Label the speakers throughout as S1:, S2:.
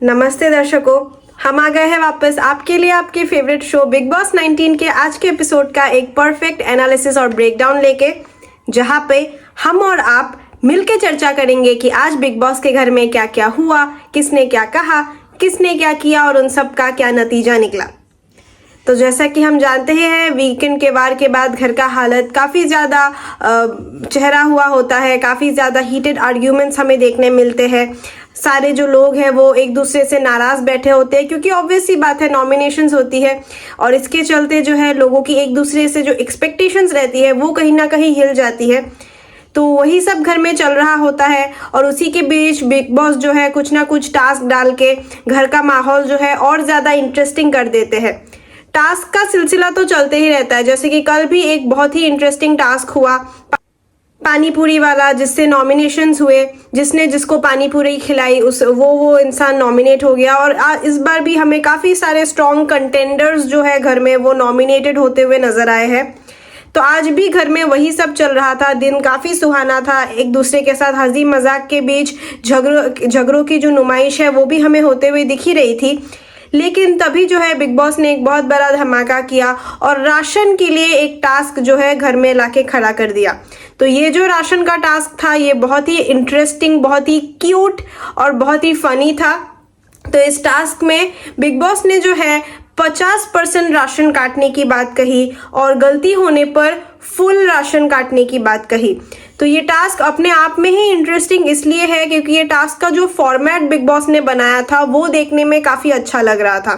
S1: नमस्ते दर्शकों, हम आ गए हैं वापस आपके लिए आपके फेवरेट शो बिग बॉस 19 के आज के एपिसोड का एक परफेक्ट एनालिसिस और ब्रेकडाउन लेके, जहां पे हम और आप मिलके चर्चा करेंगे कि आज बिग बॉस के घर में क्या क्या हुआ, किसने क्या कहा, किसने क्या किया और उन सब का क्या नतीजा निकला। तो जैसा कि हम जानते ही हैं, वीकेंड के वार के बाद घर का हालत काफ़ी ज़्यादा चेहरा हुआ होता है। काफ़ी ज़्यादा हीटेड आर्ग्यूमेंट्स हमें देखने मिलते हैं। सारे जो लोग हैं वो एक दूसरे से नाराज़ बैठे होते हैं, क्योंकि ऑब्वियस सी बात है, नॉमिनेशंस होती है और इसके चलते जो है लोगों की एक दूसरे से जो एक्सपेक्टेशंस रहती है वो कहीं ना कहीं हिल जाती है। तो वही सब घर में चल रहा होता है और उसी के बीच बिग बॉस जो है कुछ ना कुछ टास्क डाल के घर का माहौल जो है और ज़्यादा इंटरेस्टिंग कर देते हैं। टास्क का सिलसिला तो चलते ही रहता है, जैसे कि कल भी एक बहुत ही इंटरेस्टिंग टास्क हुआ पानी पूरी वाला, जिससे नॉमिनेशंस हुए। जिसने जिसको पानी पूरी खिलाई वो इंसान नॉमिनेट हो गया। और इस बार भी हमें काफ़ी सारे स्ट्रॉन्ग कंटेंडर्स जो है घर में वो नॉमिनेटेड होते हुए नजर आए हैं। तो आज भी घर में वही सब चल रहा था। दिन काफ़ी सुहाना था, एक दूसरे के साथ हंसी मजाक के बीच झगड़ों की जो नुमाइश है वो भी हमें होते हुए दिख ही रही थी। लेकिन तभी जो है बिग बॉस ने एक बहुत बड़ा धमाका किया और राशन के लिए एक टास्क जो है घर में लाके खड़ा कर दिया। तो ये जो राशन का टास्क था ये बहुत ही इंटरेस्टिंग, बहुत ही क्यूट और बहुत ही फनी था। तो इस टास्क में बिग बॉस ने जो है 50% राशन काटने की बात कही और गलती होने पर फुल राशन काटने की बात कही। तो ये टास्क अपने आप में ही इंटरेस्टिंग इसलिए है क्योंकि ये टास्क का जो फॉर्मेट बिग बॉस ने बनाया था वो देखने में काफ़ी अच्छा लग रहा था।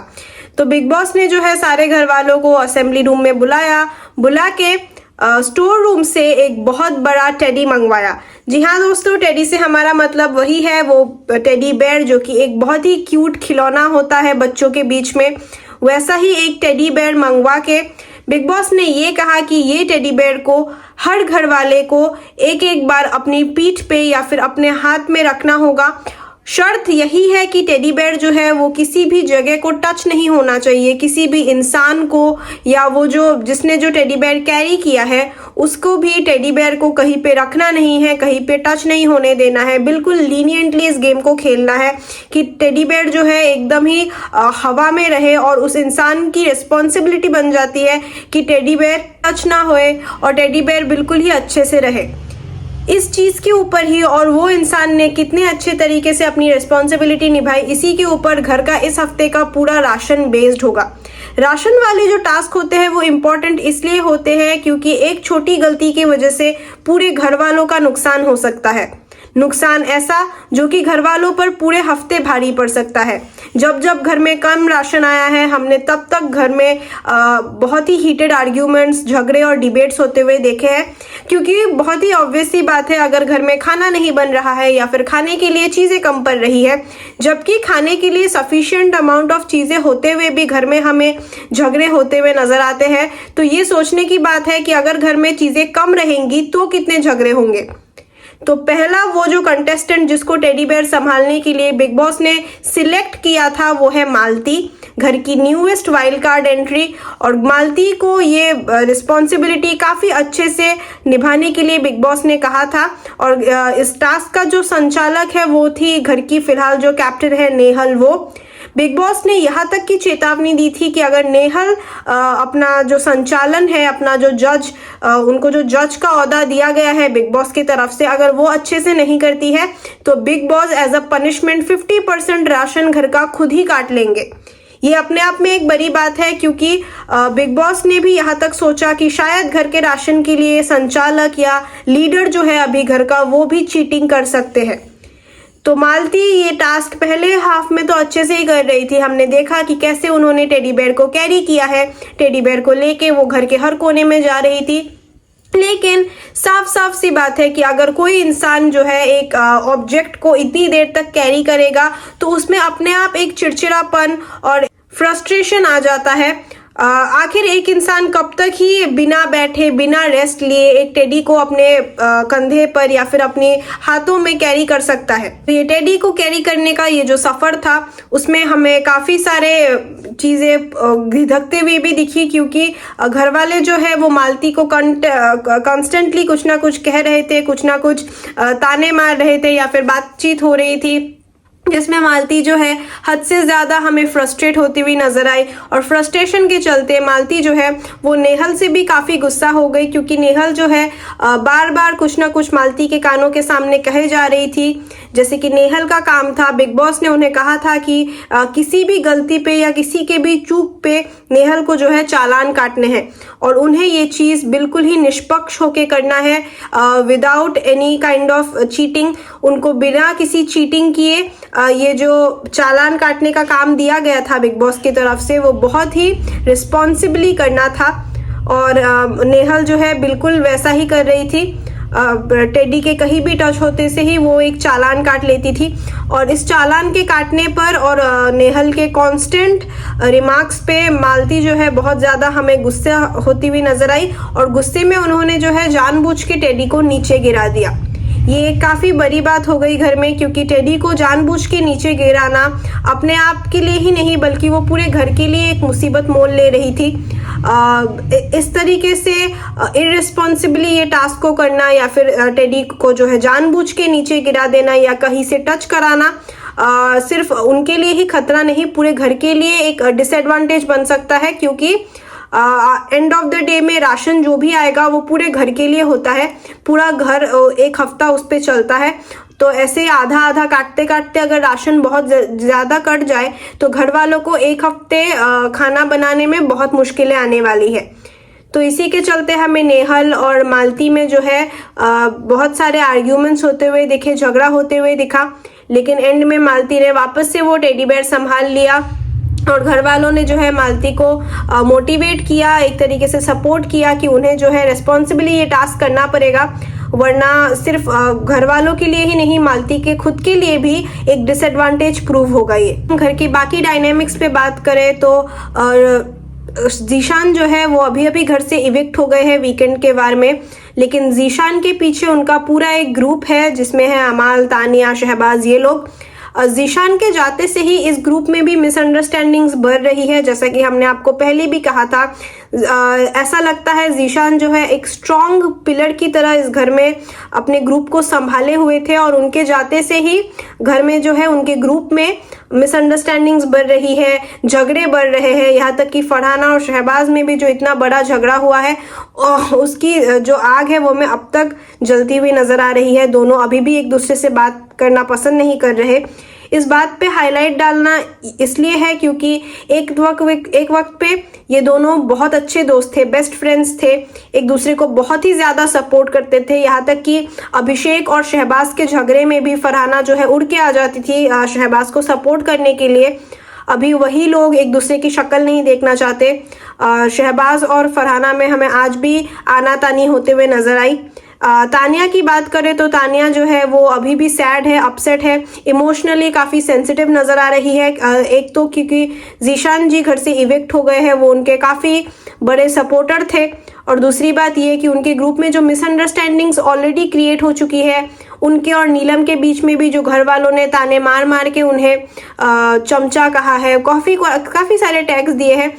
S1: तो बिग बॉस ने जो है सारे घर वालों को असेंबली रूम में बुला के स्टोर रूम से एक बहुत बड़ा टेडी मंगवाया। जी हाँ दोस्तों, टेडी से हमारा मतलब वही है, वो टेडी बेयर जो कि एक बहुत ही क्यूट खिलौना होता है बच्चों के बीच में। वैसा ही एक टेडी बेयर मंगवा के बिग बॉस ने ये कहा कि ये टेडी बेयर को हर घर वाले को एक एक बार अपनी पीठ पे या फिर अपने हाथ में रखना होगा। शर्त यही है कि टेडी बेयर जो है वो किसी भी जगह को टच नहीं होना चाहिए, किसी भी इंसान को या वो जिसने जो टेडी बेयर कैरी किया है उसको भी टेडी बेयर को कहीं पे रखना नहीं है, कहीं पे टच नहीं होने देना है। बिल्कुल लीनियंटली इस गेम को खेलना है कि टेडी बेयर जो है एकदम ही हवा में रहे और उस इंसान की रिस्पॉन्सिबिलिटी बन जाती है कि टेडी बेयर टच ना होए और टेडी बेयर बिल्कुल ही अच्छे से रहे। इस चीज़ के ऊपर ही और वो इंसान ने कितने अच्छे तरीके से अपनी रिस्पॉन्सिबिलिटी निभाई, इसी के ऊपर घर का इस हफ्ते का पूरा राशन बेस्ड होगा। राशन वाले जो टास्क होते हैं वो इम्पोर्टेंट इसलिए होते हैं क्योंकि एक छोटी गलती की वजह से पूरे घर वालों का नुकसान हो सकता है। नुकसान ऐसा जो कि घर वालों पर पूरे हफ्ते भारी पड़ सकता है। जब जब घर में कम राशन आया है, हमने तब तक घर में बहुत ही हीटेड आर्ग्यूमेंट्स, झगड़े और डिबेट्स होते हुए देखे हैं। क्योंकि बहुत ही ऑब्वियस सी बात है, अगर घर में खाना नहीं बन रहा है या फिर खाने के लिए चीज़ें कम पड़ रही है, जबकि खाने के लिए सफिशिएंट अमाउंट ऑफ चीज़ें होते हुए भी घर में हमें झगड़े होते हुए नजर आते हैं, तो ये सोचने की बात है कि अगर घर में चीज़ें कम रहेंगी तो कितने झगड़े होंगे। तो पहला वो जो कंटेस्टेंट जिसको टेडी बेयर संभालने के लिए बिग बॉस ने सिलेक्ट किया था वो है मालती, घर की न्यूएस्ट वाइल्ड कार्ड एंट्री। और मालती को ये रिस्पॉन्सिबिलिटी काफ़ी अच्छे से निभाने के लिए बिग बॉस ने कहा था। और इस टास्क का जो संचालक है वो थी घर की फिलहाल जो कैप्टन है नेहल। वो बिग बॉस ने यहाँ तक की चेतावनी दी थी कि अगर नेहल अपना जो संचालन है, अपना जो जज, उनको जो जज का ओहदा दिया गया है बिग बॉस की तरफ से, अगर वो अच्छे से नहीं करती है तो Bigg Boss as a punishment 50% ration घर का खुद ही काट लेंगे। ये अपने आप में एक बड़ी बात है क्योंकि बिग बॉस ने भी यहाँ तक सोचा कि शायद घर के राशन के लिए संचालक या लीडर जो है अभी घर का वो भी चीटिंग कर सकते हैं। तो मालती ये टास्क पहले हाफ में तो अच्छे से ही कर रही थी। हमने देखा कि कैसे उन्होंने टेडी बेयर को कैरी किया है, टेडी बेयर को लेके वो घर के हर कोने में जा रही थी। लेकिन साफ साफ सी बात है कि अगर कोई इंसान जो है एक ऑब्जेक्ट को इतनी देर तक कैरी करेगा तो उसमें अपने आप एक चिड़चिड़ापन और फ्रस्ट्रेशन आ जाता है। आखिर एक इंसान कब तक ही बिना बैठे, बिना रेस्ट लिए एक टेडी को अपने कंधे पर या फिर अपने हाथों में कैरी कर सकता है। तो ये टेडी को कैरी करने का ये जो सफ़र था उसमें हमें काफ़ी सारे चीज़ें धधकते हुए भी दिखी, क्योंकि घर वाले जो है वो मालती को कॉन्स्टेंटली कुछ ना कुछ कह रहे थे, कुछ ना कुछ ताने मार रहे थे या फिर बातचीत हो रही थी। जिसमें मालती जो है हद से ज़्यादा हमें फ्रस्ट्रेट होती हुई नजर आई और फ्रस्ट्रेशन के चलते मालती जो है वो नेहल से भी काफ़ी गुस्सा हो गई, क्योंकि नेहल जो है बार बार कुछ ना कुछ मालती के कानों के सामने कहे जा रही थी। जैसे कि नेहल का काम था, बिग बॉस ने उन्हें कहा था कि किसी भी गलती पे या किसी के भी चूक पे नेहल को जो है चालान काटने हैं और उन्हें ये चीज़ बिल्कुल ही निष्पक्ष होके करना है, without any kind of cheating. उनको बिना किसी चीटिंग किए ये जो चालान काटने का काम दिया गया था बिग बॉस की तरफ से वो बहुत ही रिस्पॉन्सिबली करना था और नेहल जो है बिल्कुल वैसा ही कर रही थी। टेडी के कहीं भी टच होते से ही वो एक चालान काट लेती थी और इस चालान के काटने पर और नेहल के कांस्टेंट रिमार्क्स पे मालती जो है बहुत ज़्यादा हमें गुस्से होती हुई नजर आई और गुस्से में उन्होंने जो है जानबूझ के टेडी को नीचे गिरा दिया। ये काफ़ी बड़ी बात हो गई घर में, क्योंकि टेडी को जानबूझ के नीचे गिराना अपने आप के लिए ही नहीं बल्कि वो पूरे घर के लिए एक मुसीबत मोल ले रही थी। इस तरीके से इररिस्पॉन्सिबली ये टास्क को करना या फिर टेडी को जो है जानबूझ के नीचे गिरा देना या कहीं से टच कराना सिर्फ उनके लिए ही खतरा नहीं, पूरे घर के लिए एक डिसएडवांटेज बन सकता है, क्योंकि एंड ऑफ द डे में राशन जो भी आएगा वो पूरे घर के लिए होता है। पूरा घर एक हफ्ता उस पर चलता है, तो ऐसे आधा आधा काटते काटते अगर राशन बहुत ज़्यादा कट जाए तो घर वालों को एक हफ्ते खाना बनाने में बहुत मुश्किलें आने वाली है। तो इसी के चलते हमें नेहल और मालती में जो है बहुत सारे आर्ग्यूमेंट्स होते हुए दिखे, झगड़ा होते हुए दिखा, लेकिन एंड में मालती ने वापस से वो टेडी बेयर संभाल लिया और घर वालों ने जो है मालती को मोटिवेट किया, एक तरीके से सपोर्ट किया कि उन्हें जो है रेस्पॉन्सिबली ये टास्क करना पड़ेगा, वरना सिर्फ घर वालों के लिए ही नहीं मालती के खुद के लिए भी एक डिसएडवांटेज प्रूव होगा। ये घर की बाकी डायनेमिक्स पे बात करें तो जीशान जो है वो अभी अभी घर से इविक्ट हो गए हैं वीकेंड के वार में, लेकिन जीशान के पीछे उनका पूरा एक ग्रुप है जिसमें है अमाल, तानिया, शहबाज, ये लोग। जीशान के जाते से ही इस ग्रुप में भी मिसअंडरस्टैंडिंग्स बढ़ रही है। जैसा कि हमने आपको पहले भी कहा था, ऐसा लगता है जीशान जो है एक स्ट्रॉन्ग पिलर की तरह इस घर में अपने ग्रुप को संभाले हुए थे और उनके जाते से ही घर में जो है उनके ग्रुप में मिसअंडरस्टैंडिंग्स बढ़ रही है, झगड़े बढ़ रहे हैं। यहाँ तक कि फरहाना और शहबाज में भी जो इतना बड़ा झगड़ा हुआ है उसकी जो आग है वो में अब तक जलती हुई नजर आ रही है। दोनों अभी भी एक दूसरे से बात करना पसंद नहीं कर रहे। इस बात पे हाईलाइट डालना इसलिए है क्योंकि एक वक्त पे ये दोनों बहुत अच्छे दोस्त थे, बेस्ट फ्रेंड्स थे, एक दूसरे को बहुत ही ज़्यादा सपोर्ट करते थे। यहाँ तक कि अभिषेक और शहबाज के झगड़े में भी फरहाना जो है उड़ के आ जाती थी शहबाज को सपोर्ट करने के लिए। अभी वही लोग एक दूसरे की शक्ल नहीं देखना चाहते। शहबाज और फरहाना में हमें आज भी आना तानी होते हुए नजर आई। तानिया की बात करें तो तानिया जो है वो अभी भी सैड है, अपसेट है, इमोशनली काफ़ी सेंसिटिव नज़र आ रही है। एक तो क्योंकि जीशान जी घर से इविक्ट हो गए हैं, वो उनके काफ़ी बड़े सपोर्टर थे, और दूसरी बात ये कि उनके ग्रुप में जो मिसअंडरस्टैंडिंग्स ऑलरेडी क्रिएट हो चुकी है, उनके और नीलम के बीच में भी जो घर वालों ने ताने मार मार के उन्हें चमचा कहा है, काफ़ी सारे टैग्स दिए हैं,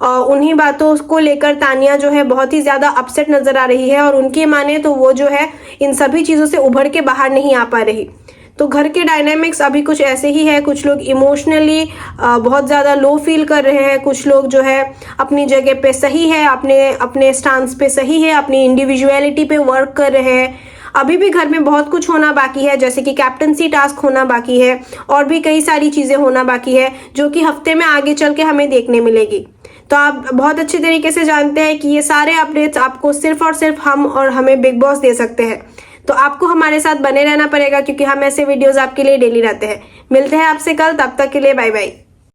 S1: उन्हीं बातों को लेकर तानिया जो है बहुत ही ज़्यादा अपसेट नज़र आ रही है और उनकी माने तो वो जो है इन सभी चीज़ों से उभर के बाहर नहीं आ पा रही। तो घर के डायनामिक्स अभी कुछ ऐसे ही है। कुछ लोग इमोशनली बहुत ज़्यादा लो फील कर रहे हैं, कुछ लोग जो है अपनी जगह पे सही है, अपने स्टांस पे सही है, अपनी इंडिविजुअलिटी पे वर्क कर रहे हैं। अभी भी घर में बहुत कुछ होना बाकी है, जैसे कि कैप्टनसी टास्क होना बाकी है और भी कई सारी चीज़ें होना बाकी है जो कि हफ्ते में आगे चल के हमें देखने मिलेगी। तो आप बहुत अच्छे तरीके से जानते हैं कि ये सारे अपडेट्स आपको सिर्फ और सिर्फ हम और हमें बिग बॉस दे सकते हैं। तो आपको हमारे साथ बने रहना पड़ेगा क्योंकि हम ऐसे वीडियोस आपके लिए डेली लाते हैं। मिलते हैं आपसे कल, तब तक के लिए बाय बाय।